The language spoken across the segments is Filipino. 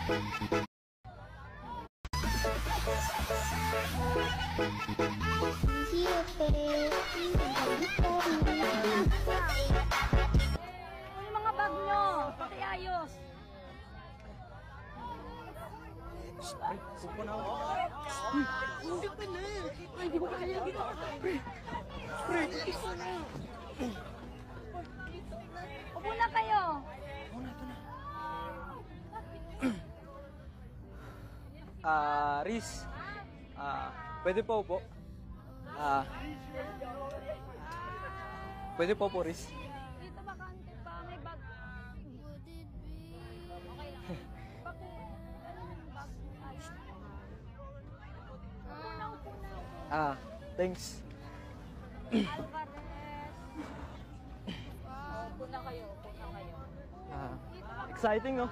Yung mga bag nyo, pati ayos. Ay, suko na ako. Hindi pa na. Ay, hindi ko kaya gito. Pre, isa na. Upo na kayo. Ito na. Riz. Pwede po po. Pwede po po, Riz. Dito bakante pa, may bag. Okay lang. Ano yung bag? Upo na. Thanks. Alvarez. Upo na kayo, upo na kayo. Exciting, no?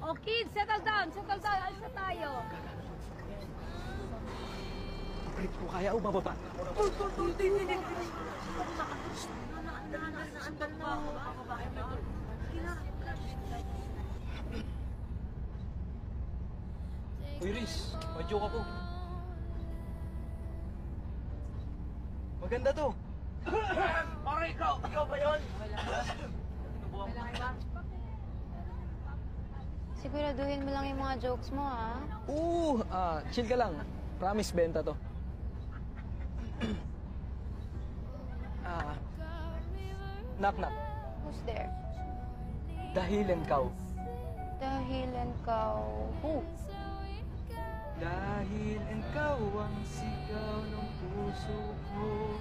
Oh, kids, settle down, settle down. Alis na tayo. Pre, kung kaya o bababa. Uy, Riz, madyo ka po. Maganda to. Pare, ikaw ba yun? Siguraduhin mo lang yung mga jokes mo, ha? Oo, chill ka lang. Promise, benta to. Knock, knock. Who's there? Dahilan kau. Dahilan kau. Who? Dahil ikaw ang sigaw ng puso ko.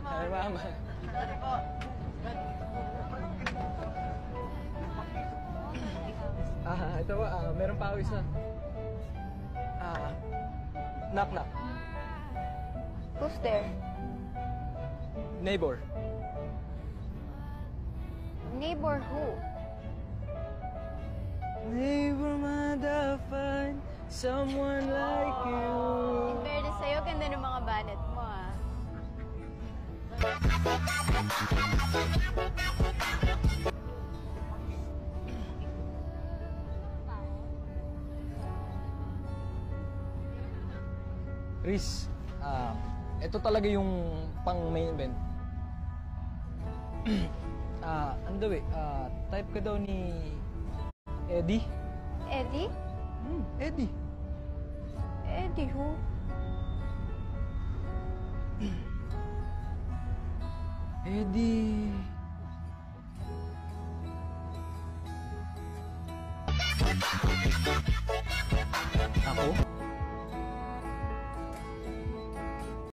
Ay, mama. Ito ba? Meron pawis na. Knock, knock. Who's there? Neighbor. Neighbor who? Neighbor, find someone like you. In fairness sa'yo, ganda ng mga banat mo, ha? Riz, ito talaga yung pang main event. Ano daw type ka daw ni Eddie? Eddie? Eddie. Eddie who? Eddie.